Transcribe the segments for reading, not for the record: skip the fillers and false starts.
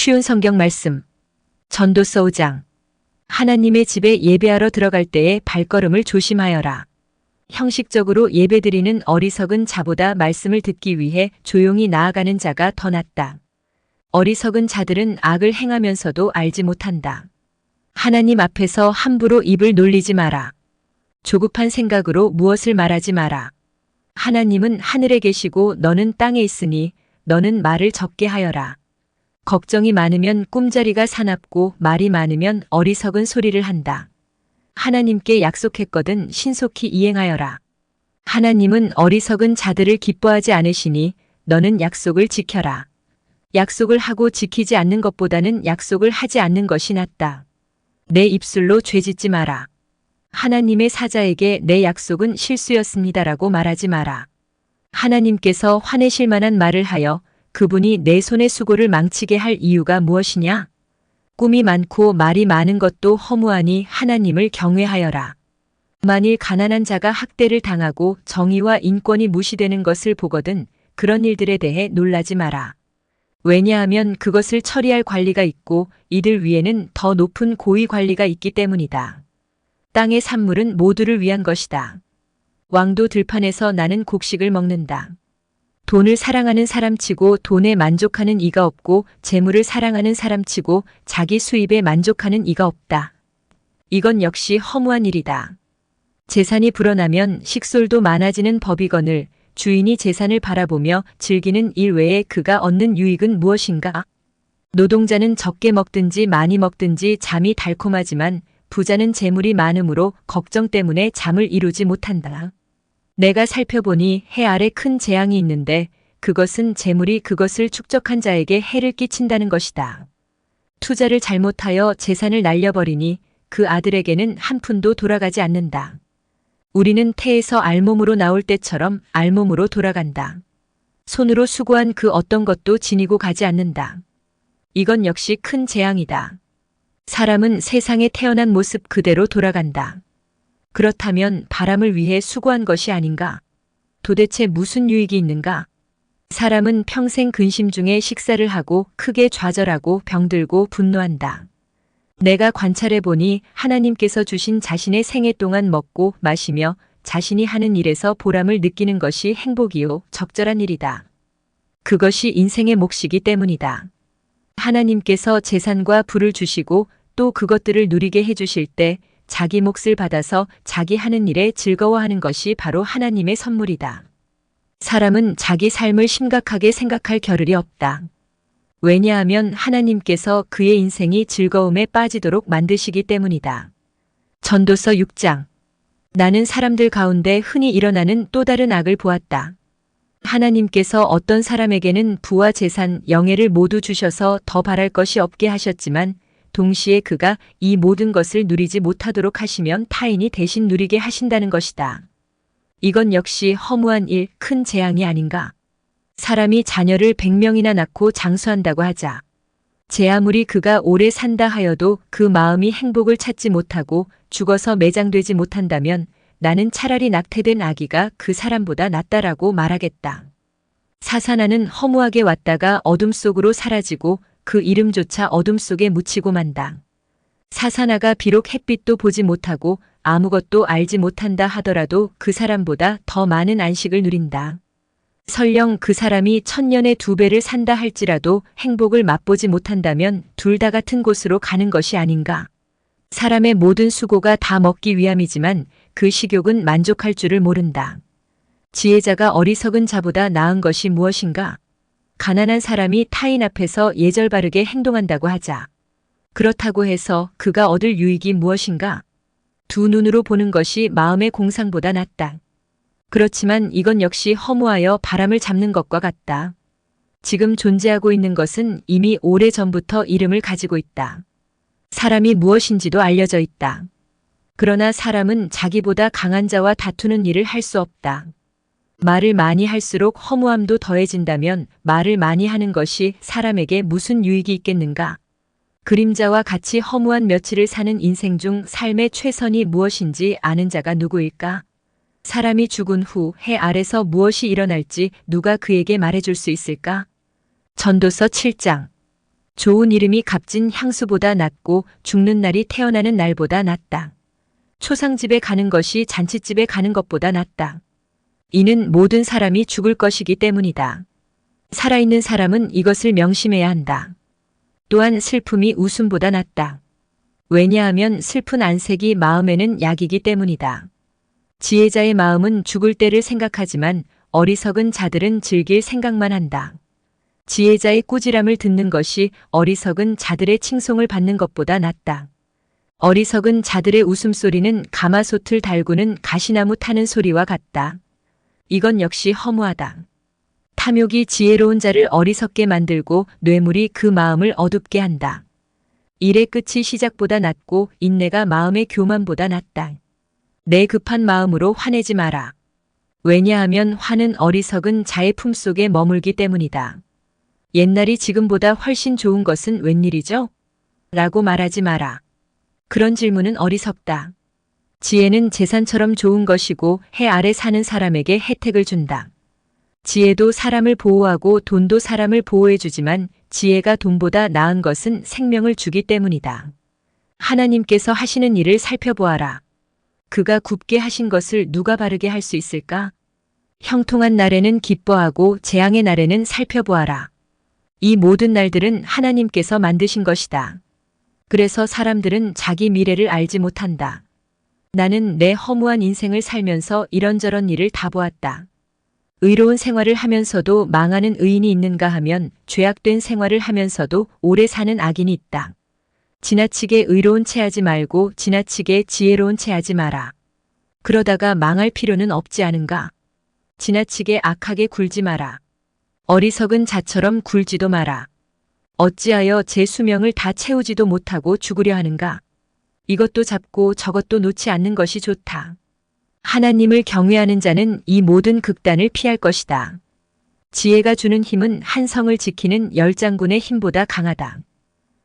쉬운 성경 말씀. 전도서 5장. 하나님의 집에 예배하러 들어갈 때에 발걸음을 조심하여라. 형식적으로 예배드리는 어리석은 자보다 말씀을 듣기 위해 조용히 나아가는 자가 더 낫다. 어리석은 자들은 악을 행하면서도 알지 못한다. 하나님 앞에서 함부로 입을 놀리지 마라. 조급한 생각으로 무엇을 말하지 마라. 하나님은 하늘에 계시고 너는 땅에 있으니 너는 말을 적게 하여라. 걱정이 많으면 꿈자리가 사납고 말이 많으면 어리석은 소리를 한다. 하나님께 약속했거든 신속히 이행하여라. 하나님은 어리석은 자들을 기뻐하지 않으시니 너는 약속을 지켜라. 약속을 하고 지키지 않는 것보다는 약속을 하지 않는 것이 낫다. 내 입술로 죄짓지 마라. 하나님의 사자에게 내 약속은 실수였습니다라고 말하지 마라. 하나님께서 화내실 만한 말을 하여 그분이 내 손의 수고를 망치게 할 이유가 무엇이냐? 꿈이 많고 말이 많은 것도 허무하니 하나님을 경외하여라. 만일 가난한 자가 학대를 당하고 정의와 인권이 무시되는 것을 보거든 그런 일들에 대해 놀라지 마라. 왜냐하면 그것을 처리할 관리가 있고 이들 위에는 더 높은 고위 관리가 있기 때문이다. 땅의 산물은 모두를 위한 것이다. 왕도 들판에서 나는 곡식을 먹는다. 돈을 사랑하는 사람치고 돈에 만족하는 이가 없고 재물을 사랑하는 사람치고 자기 수입에 만족하는 이가 없다. 이건 역시 허무한 일이다. 재산이 불어나면 식솔도 많아지는 법이거늘 주인이 재산을 바라보며 즐기는 일 외에 그가 얻는 유익은 무엇인가? 노동자는 적게 먹든지 많이 먹든지 잠이 달콤하지만 부자는 재물이 많으므로 걱정 때문에 잠을 이루지 못한다. 내가 살펴보니 해 아래 큰 재앙이 있는데 그것은 재물이 그것을 축적한 자에게 해를 끼친다는 것이다. 투자를 잘못하여 재산을 날려버리니 그 아들에게는 한 푼도 돌아가지 않는다. 우리는 태에서 알몸으로 나올 때처럼 알몸으로 돌아간다. 손으로 수고한 그 어떤 것도 지니고 가지 않는다. 이건 역시 큰 재앙이다. 사람은 세상에 태어난 모습 그대로 돌아간다. 그렇다면 바람을 위해 수고한 것이 아닌가? 도대체 무슨 유익이 있는가? 사람은 평생 근심 중에 식사를 하고 크게 좌절하고 병들고 분노한다. 내가 관찰해 보니 하나님께서 주신 자신의 생애 동안 먹고 마시며 자신이 하는 일에서 보람을 느끼는 것이 행복이요 적절한 일이다. 그것이 인생의 몫이기 때문이다. 하나님께서 재산과 부를 주시고 또 그것들을 누리게 해주실 때 자기 몫을 받아서 자기 하는 일에 즐거워하는 것이 바로 하나님의 선물이다. 사람은 자기 삶을 심각하게 생각할 겨를이 없다. 왜냐하면 하나님께서 그의 인생이 즐거움에 빠지도록 만드시기 때문이다. 전도서 6장. 나는 사람들 가운데 흔히 일어나는 또 다른 악을 보았다. 하나님께서 어떤 사람에게는 부와 재산, 영예를 모두 주셔서 더 바랄 것이 없게 하셨지만 동시에 그가 이 모든 것을 누리지 못하도록 하시면 타인이 대신 누리게 하신다는 것이다. 이건 역시 허무한 일, 큰 재앙이 아닌가? 사람이 자녀를 100명이나 낳고 장수한다고 하자. 제 아무리 그가 오래 산다 하여도 그 마음이 행복을 찾지 못하고 죽어서 매장되지 못한다면 나는 차라리 낙태된 아기가 그 사람보다 낫다라고 말하겠다. 사사나는 허무하게 왔다가 어둠 속으로 사라지고 그 이름조차 어둠 속에 묻히고 만다. 사사나가 비록 햇빛도 보지 못하고 아무것도 알지 못한다 하더라도 그 사람보다 더 많은 안식을 누린다. 설령 그 사람이 1000년에 2배를 산다 할지라도 행복을 맛보지 못한다면 둘 다 같은 곳으로 가는 것이 아닌가. 사람의 모든 수고가 다 먹기 위함이지만 그 식욕은 만족할 줄을 모른다. 지혜자가 어리석은 자보다 나은 것이 무엇인가? 가난한 사람이 타인 앞에서 예절바르게 행동한다고 하자. 그렇다고 해서 그가 얻을 유익이 무엇인가? 두 눈으로 보는 것이 마음의 공상보다 낫다. 그렇지만 이건 역시 허무하여 바람을 잡는 것과 같다. 지금 존재하고 있는 것은 이미 오래전부터 이름을 가지고 있다. 사람이 무엇인지도 알려져 있다. 그러나 사람은 자기보다 강한 자와 다투는 일을 할 수 없다. 말을 많이 할수록 허무함도 더해진다면 말을 많이 하는 것이 사람에게 무슨 유익이 있겠는가? 그림자와 같이 허무한 며칠을 사는 인생 중 삶의 최선이 무엇인지 아는 자가 누구일까? 사람이 죽은 후 해 아래서 무엇이 일어날지 누가 그에게 말해줄 수 있을까? 전도서 7장. 좋은 이름이 값진 향수보다 낫고 죽는 날이 태어나는 날보다 낫다. 초상집에 가는 것이 잔치집에 가는 것보다 낫다. 이는 모든 사람이 죽을 것이기 때문이다. 살아있는 사람은 이것을 명심해야 한다. 또한 슬픔이 웃음보다 낫다. 왜냐하면 슬픈 안색이 마음에는 약이기 때문이다. 지혜자의 마음은 죽을 때를 생각하지만 어리석은 자들은 즐길 생각만 한다. 지혜자의 꾸지람을 듣는 것이 어리석은 자들의 칭송을 받는 것보다 낫다. 어리석은 자들의 웃음소리는 가마솥을 달구는 가시나무 타는 소리와 같다. 이건 역시 허무하다. 탐욕이 지혜로운 자를 어리석게 만들고 뇌물이 그 마음을 어둡게 한다. 일의 끝이 시작보다 낫고 인내가 마음의 교만보다 낫다. 내 급한 마음으로 화내지 마라. 왜냐하면 화는 어리석은 자의 품속에 머물기 때문이다. 옛날이 지금보다 훨씬 좋은 것은 웬일이죠? 라고 말하지 마라. 그런 질문은 어리석다. 지혜는 재산처럼 좋은 것이고 해 아래 사는 사람에게 혜택을 준다. 지혜도 사람을 보호하고 돈도 사람을 보호해주지만 지혜가 돈보다 나은 것은 생명을 주기 때문이다. 하나님께서 하시는 일을 살펴보아라. 그가 굽게 하신 것을 누가 바르게 할 수 있을까? 형통한 날에는 기뻐하고 재앙의 날에는 살펴보아라. 이 모든 날들은 하나님께서 만드신 것이다. 그래서 사람들은 자기 미래를 알지 못한다. 나는 내 허무한 인생을 살면서 이런저런 일을 다 보았다. 의로운 생활을 하면서도 망하는 의인이 있는가 하면 죄악된 생활을 하면서도 오래 사는 악인이 있다. 지나치게 의로운 채 하지 말고 지나치게 지혜로운 채 하지 마라. 그러다가 망할 필요는 없지 않은가? 지나치게 악하게 굴지 마라. 어리석은 자처럼 굴지도 마라. 어찌하여 제 수명을 다 채우지도 못하고 죽으려 하는가? 이것도 잡고 저것도 놓지 않는 것이 좋다. 하나님을 경외하는 자는 이 모든 극단을 피할 것이다. 지혜가 주는 힘은 한 성을 지키는 10장군의 힘보다 강하다.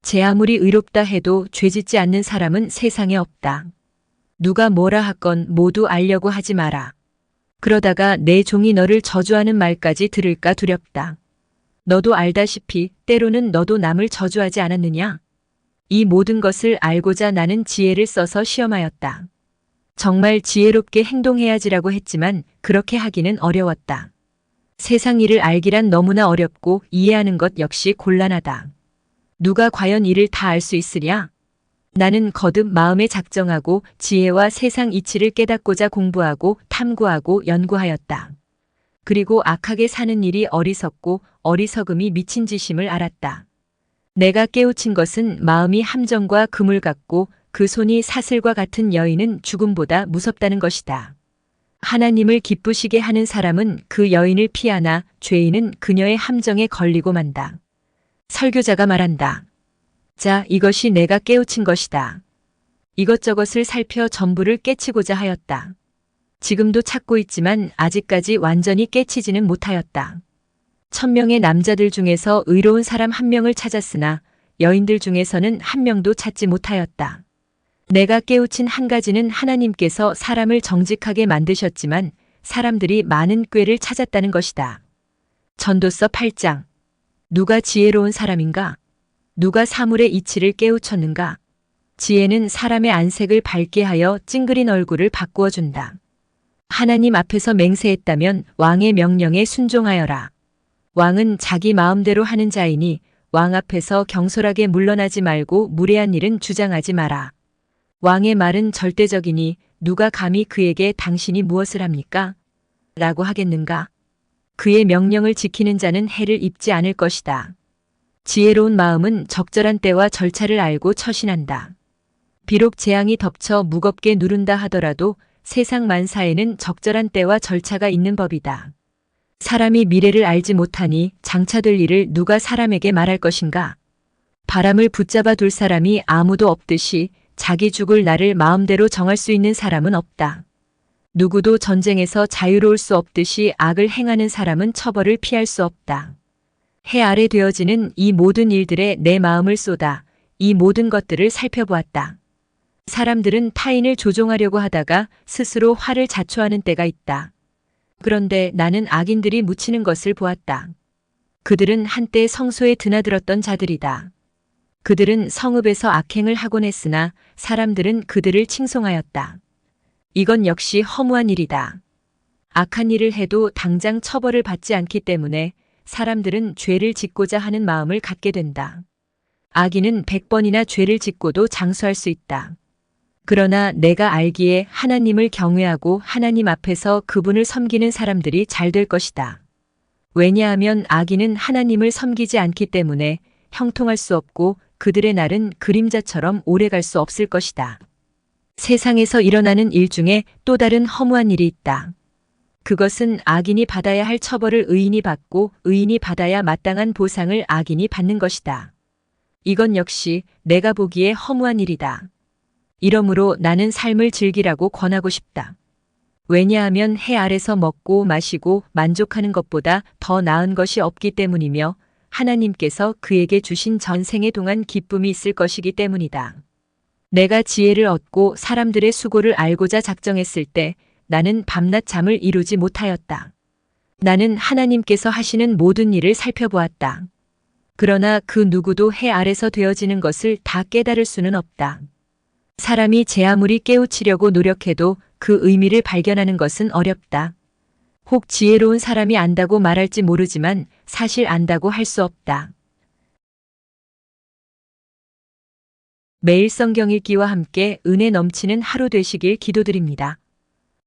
제 아무리 의롭다 해도 죄짓지 않는 사람은 세상에 없다. 누가 뭐라 하건 모두 알려고 하지 마라. 그러다가 내 종이 너를 저주하는 말까지 들을까 두렵다. 너도 알다시피 때로는 너도 남을 저주하지 않았느냐? 이 모든 것을 알고자 나는 지혜를 써서 시험하였다. 정말 지혜롭게 행동해야지라고 했지만 그렇게 하기는 어려웠다. 세상 일을 알기란 너무나 어렵고 이해하는 것 역시 곤란하다. 누가 과연 이를 다 알 수 있으랴? 나는 거듭 마음에 작정하고 지혜와 세상 이치를 깨닫고자 공부하고 탐구하고 연구하였다. 그리고 악하게 사는 일이 어리석고 어리석음이 미친 짓임을 알았다. 내가 깨우친 것은 마음이 함정과 그물 같고 그 손이 사슬과 같은 여인은 죽음보다 무섭다는 것이다. 하나님을 기쁘시게 하는 사람은 그 여인을 피하나 죄인은 그녀의 함정에 걸리고 만다. 설교자가 말한다. 자, 이것이 내가 깨우친 것이다. 이것저것을 살펴 전부를 깨치고자 하였다. 지금도 찾고 있지만 아직까지 완전히 깨치지는 못하였다. 1000명의 남자들 중에서 의로운 사람 1명을 찾았으나 여인들 중에서는 1명도 찾지 못하였다. 내가 깨우친 한 가지는 하나님께서 사람을 정직하게 만드셨지만 사람들이 많은 꾀를 찾았다는 것이다. 전도서 8장. 누가 지혜로운 사람인가? 누가 사물의 이치를 깨우쳤는가? 지혜는 사람의 안색을 밝게 하여 찡그린 얼굴을 바꾸어 준다. 하나님 앞에서 맹세했다면 왕의 명령에 순종하여라. 왕은 자기 마음대로 하는 자이니 왕 앞에서 경솔하게 물러나지 말고 무례한 일은 주장하지 마라. 왕의 말은 절대적이니 누가 감히 그에게 당신이 무엇을 합니까? 라고 하겠는가? 그의 명령을 지키는 자는 해를 입지 않을 것이다. 지혜로운 마음은 적절한 때와 절차를 알고 처신한다. 비록 재앙이 덮쳐 무겁게 누른다 하더라도 세상 만사에는 적절한 때와 절차가 있는 법이다. 사람이 미래를 알지 못하니 장차 될 일을 누가 사람에게 말할 것인가? 바람을 붙잡아 둘 사람이 아무도 없듯이 자기 죽을 날을 마음대로 정할 수 있는 사람은 없다. 누구도 전쟁에서 자유로울 수 없듯이 악을 행하는 사람은 처벌을 피할 수 없다. 해 아래 되어지는 이 모든 일들에 내 마음을 쏟아 이 모든 것들을 살펴보았다. 사람들은 타인을 조종하려고 하다가 스스로 화를 자초하는 때가 있다. 그런데 나는 악인들이 묻히는 것을 보았다. 그들은 한때 성소에 드나들었던 자들이다. 그들은 성읍에서 악행을 하곤 했으나 사람들은 그들을 칭송하였다. 이건 역시 허무한 일이다. 악한 일을 해도 당장 처벌을 받지 않기 때문에 사람들은 죄를 짓고자 하는 마음을 갖게 된다. 악인은 100번이나 죄를 짓고도 장수할 수 있다. 그러나 내가 알기에 하나님을 경외하고 하나님 앞에서 그분을 섬기는 사람들이 잘 될 것이다. 왜냐하면 악인은 하나님을 섬기지 않기 때문에 형통할 수 없고 그들의 날은 그림자처럼 오래갈 수 없을 것이다. 세상에서 일어나는 일 중에 또 다른 허무한 일이 있다. 그것은 악인이 받아야 할 처벌을 의인이 받고 의인이 받아야 마땅한 보상을 악인이 받는 것이다. 이건 역시 내가 보기에 허무한 일이다. 이러므로 나는 삶을 즐기라고 권하고 싶다. 왜냐하면 해 아래서 먹고 마시고 만족하는 것보다 더 나은 것이 없기 때문이며 하나님께서 그에게 주신 전생에 동안 기쁨이 있을 것이기 때문이다. 내가 지혜를 얻고 사람들의 수고를 알고자 작정했을 때 나는 밤낮 잠을 이루지 못하였다. 나는 하나님께서 하시는 모든 일을 살펴보았다. 그러나 그 누구도 해 아래서 되어지는 것을 다 깨달을 수는 없다. 사람이 제 아무리 깨우치려고 노력해도 그 의미를 발견하는 것은 어렵다. 혹 지혜로운 사람이 안다고 말할지 모르지만 사실 안다고 할 수 없다. 매일 성경 읽기와 함께 은혜 넘치는 하루 되시길 기도드립니다.